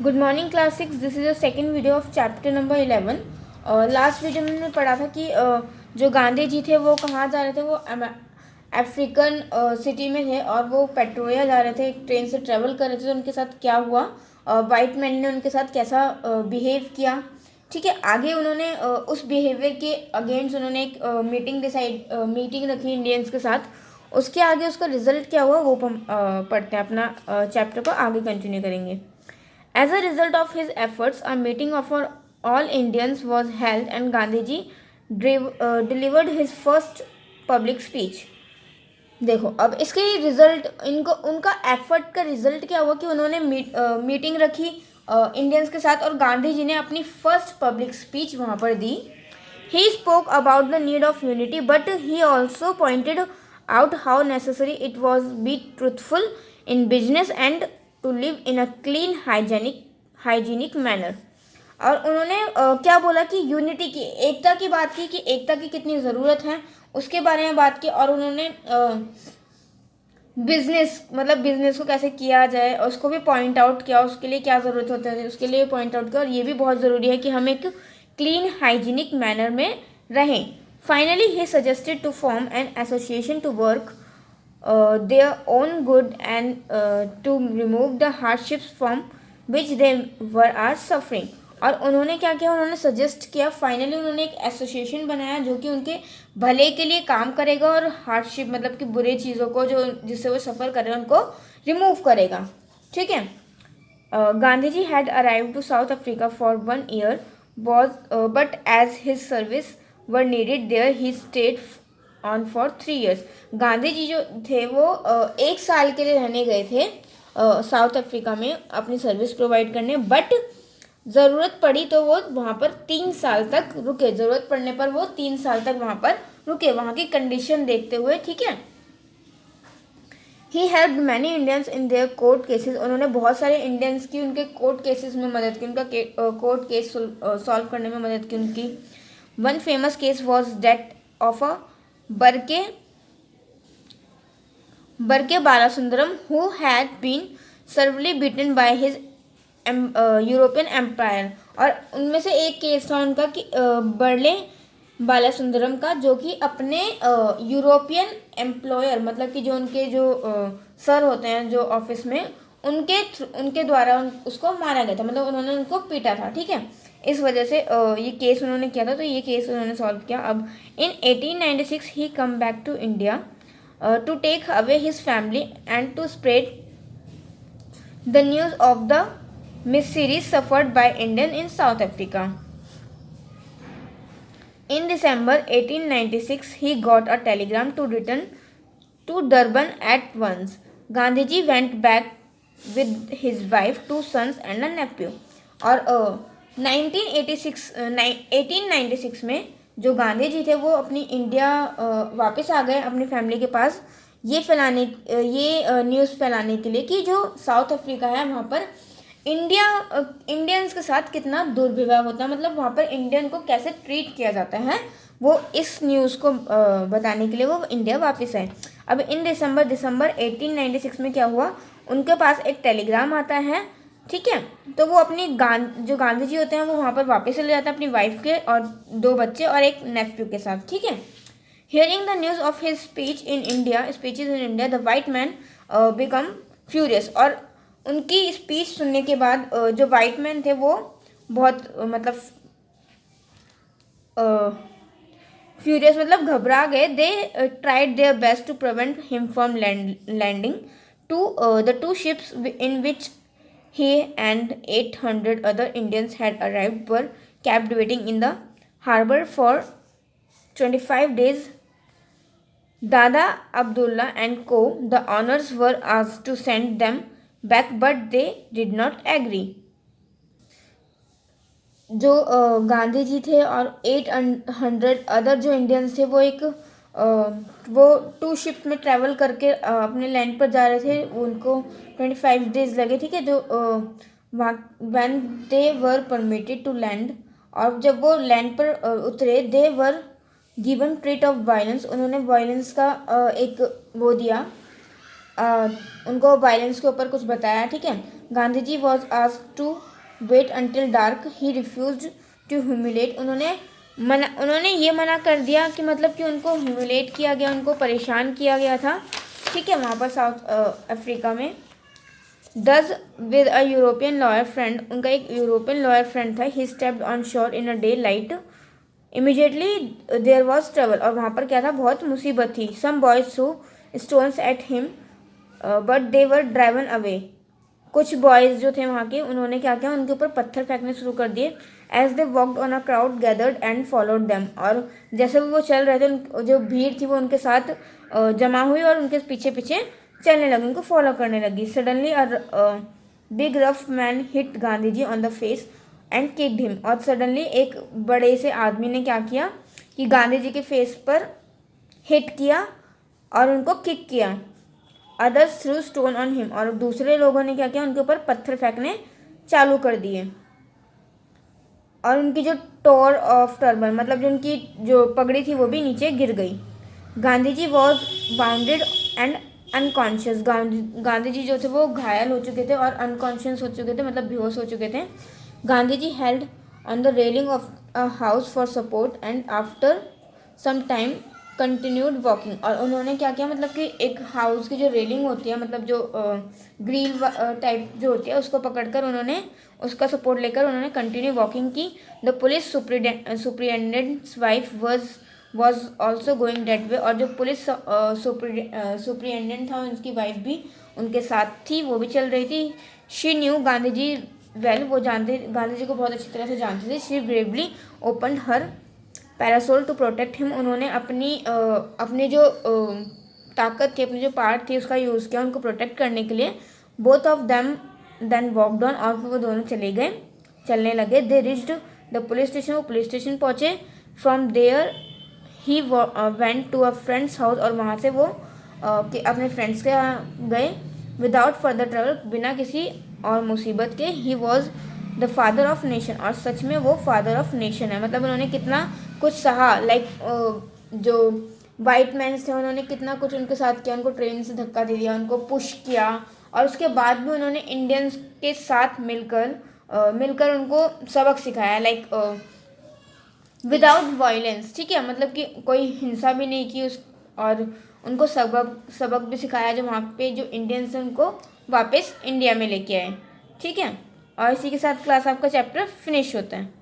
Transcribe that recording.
Good morning class 6। This is the second video of chapter number 11। Last video में हमने पढ़ा था कि जो गांधी जी थे वो कहाँ जा रहे थे। वो अफ्रीकन सिटी में थे और वो पेट्रोया जा रहे थे, एक ट्रेन से ट्रेवल कर रहे थे। तो उनके साथ क्या हुआ, वाइट मैन ने उनके साथ कैसा बिहेव किया। ठीक है, आगे उन्होंने उस बिहेवियर के अगेंस्ट उन्होंने एक मीटिंग रखी इंडियंस के साथ। उसके आगे उसका रिजल्ट क्या हुआ वो हम पढ़ते हैं। अपना चैप्टर को आगे कंटिन्यू करेंगे। As a result of his efforts, a meeting of all Indians was held and Gandhiji delivered his first public speech. देखो, अब इसके रिजल्ट, इनको उनका एफर्ट का रिजल्ट क्या हुआ कि उन्होंने मीटिंग रखी इंडियंस के साथ और गांधी जी ने अपनी फर्स्ट पब्लिक स्पीच वहाँ पर दी। He spoke about the need of unity, but he also pointed out how necessary it was be truthful in business and to live in a clean hygienic manner. और उन्होंने क्या बोला कि unity की, एकता की बात की कि एकता की कितनी ज़रूरत है, उसके बारे में बात की। और उन्होंने बिजनेस को कैसे किया जाए उसको भी पॉइंट आउट किया, उसके लिए क्या ज़रूरत होता है उसके लिए पॉइंट आउट किया। और ये भी बहुत ज़रूरी है कि हम एक क्लीन हाइजीनिक मैनर में रहें। Finally he suggested to form an association to work their own good and to remove the hardships from which they are suffering. और उन्होंने क्या किया, उन्होंने सजेस्ट किया, फाइनली उन्होंने एक एसोसिएशन बनाया जो कि उनके भले के लिए काम करेगा और हार्डशिप मतलब कि बुरे चीज़ों को जो जिससे वो सफ़र कर रहे हैं उनको रिमूव करेगा। ठीक है। Gandhi ji had arrived to South Africa for 1 year but as his service were needed there he stayed on for 3 years. Gandhi ji जो थे वो 1 साल के लिए रहने गए थे साउथ अफ्रीका में अपनी सर्विस प्रोवाइड करने, बट ज़रूरत पड़ी तो वो वहाँ पर 3 साल तक रुके। ज़रूरत पड़ने पर वो 3 साल तक वहाँ पर रुके, वहाँ की कंडीशन देखते हुए। ठीक है। He helped many Indians in their court cases. उन्होंने बहुत सारे इंडियंस की उनके कोर्ट केसेस में मदद की, उनका कोर्ट केस सॉल्व करने में मदद की उनकी. One famous case was that of a बरके Balasundaram who had been severely beaten by his European employer. और उनमें से एक केस था उनका कि बर्ले बालासुंदरम का, जो कि अपने यूरोपियन एम्प्लॉयर मतलब कि जो उनके जो सर होते हैं जो ऑफिस में, उनके द्वारा उसको मारा गया था, मतलब उन्होंने उनको पीटा था. ठीक है, इस वजह से ये केस उन्होंने किया था, तो ये केस उन्होंने सॉल्व किया. अब in 1896 he come back to India to take away his family and to spread the news of the misery suffered by Indian in South Africa. In December 1896, he got a telegram to return to Durban at once. Gandhiji went back with his wife, 2 sons and a nephew. और 1896 में जो गांधी जी थे वो अपनी India वापस आ गए अपनी family के पास, ये न्यूज़ फैलाने के लिए कि जो साउथ अफ्रीका है वहाँ पर इंडियंस के साथ कितना दुर्व्यवहार होता है, मतलब वहाँ पर इंडियन को कैसे ट्रीट किया जाता है, वो इस न्यूज़ को बताने के लिए वो इंडिया वापस आए. अब इन दिसंबर 1896 में क्या हुआ, उनके पास एक टेलीग्राम आता है. ठीक है, तो वो अपनी जो गांधी जी होते हैं वो वहाँ पर वापस चले जाते हैं अपनी वाइफ के और 2 बच्चे और एक नेफ्यू के साथ. ठीक है. Hearing the news of his speeches in India the white man become furious. और उनकी स्पीच सुनने के बाद जो वाइट मैन थे वो बहुत मतलब फ्यूरियस मतलब घबरा गए. They tried their best to prevent him from landing to the 2 ships in which he and 800 other Indians had arrived were kept waiting in the harbor for 25 days. Dada Abdullah and co. the owners were asked to send them back but they did not agree. जो गांधी जी थे और 800 other जो Indians थे वो 2 ships में travel करके अपने land पर जा रहे थे. उनको 25 days लगे. ठीक है, जो when they were permitted to land, और जब वो लैंड पर उतरे, they were given treat of violence. उन्होंने वायलेंस का एक वो दिया, उनको वायलेंस के ऊपर कुछ बताया. ठीक है, Gandhi ji was asked to wait until dark, he refused to humiliate. उन्होंने ये मना कर दिया कि मतलब कि उनको ह्यूमिलेट किया गया, उनको परेशान किया गया था, ठीक है, वहाँ पर साउथ अफ्रीका में। Does with a European lawyer friend, उनका एक यूरोपियन लॉयर फ्रेंड था। ही stepped on shore in a daylight, immediately there was trouble, और वहाँ पर क्या था, बहुत मुसीबत थी। Some boys threw stones at him but they were driven away, कुछ बॉयज़ जो थे वहाँ के, उन्होंने क्या किया, उनके ऊपर पत्थर फेंकने शुरू कर दिए। As they walked on a crowd gathered and followed them, और जैसे वो चल रहे थे, जो भीड़ थी वो उनके साथ जमा हुई और उनके पीछे पीछे चलने लगी, उनको फॉलो करने लगी। Suddenly a big rough man hit Gandhi ji on the face and kicked him, और सडनली एक बड़े से आदमी ने क्या किया कि गांधी जी के फेस पर हिट किया और उनको किक किया। Others through stone on him, और दूसरे लोगों ने क्या किया, उनके ऊपर पत्थर फेंकने चालू कर दिए। और उनकी जो टॉर ऑफ टर्बन, मतलब जो उनकी जो पगड़ी थी वो भी नीचे गिर गई। Gandhi ji was bounded and unconscious, Gandhi ji जो थे वो घायल हो चुके थे और अनकॉन्शियस हो चुके थे, मतलब बेहोश हो चुके थे। Gandhi ji held on the railing of a house for support and after some time continued walking, और उन्होंने क्या किया, मतलब कि एक हाउस की जो रेलिंग होती है, मतलब जो ग्रिल टाइप जो होती है, उसको पकड़कर उन्होंने उसका सपोर्ट लेकर उन्होंने कंटिन्यू वॉकिंग की। The police superintendent's wife was also going that way, और जो पुलिस सुप्रिटेंडेंट था उनकी वाइफ भी उनके साथ थी, वो भी चल रही थी। She knew Gandhi ji well, वो जानते गांधी जी को बहुत अच्छी तरह से जानती थी। She bravely opened her parasol to protect him, उन्होंने अपनी जो ताकत थी, अपनी जो पार्ट थी, उसका यूज़ किया उनको प्रोटेक्ट करने के लिए। Both of them then walked on, और फिर वो दोनों चलने लगे। They reached the police station, वो पुलिस स्टेशन पहुँचे। From there he went to a friend's house, और वहाँ से वो अपने फ्रेंड्स के यहाँ गए। विदाउट फर्दर ट्रबल, बिना किसी और मुसीबत के। He was the father of nation, और सच में वो फादर ऑफ नेशन है, मतलब उन्होंने कितना कुछ सहा। लाइक जो वाइट मैन्स थे उन्होंने कितना कुछ उनके साथ किया, उनको ट्रेन से धक्का दे दिया, उनको पुश किया, और उसके बाद भी उन्होंने इंडियंस के साथ मिलकर उनको सबक सिखाया, लाइक विदाउट वायलेंस, ठीक है, मतलब कि कोई हिंसा भी नहीं की और उनको सबक भी सिखाया, जो वहाँ पे जो इंडियंस हैं उनको वापस इंडिया में लेके आए, ठीक है। और इसी के साथ क्लास आपका चैप्टर फिनिश होता है।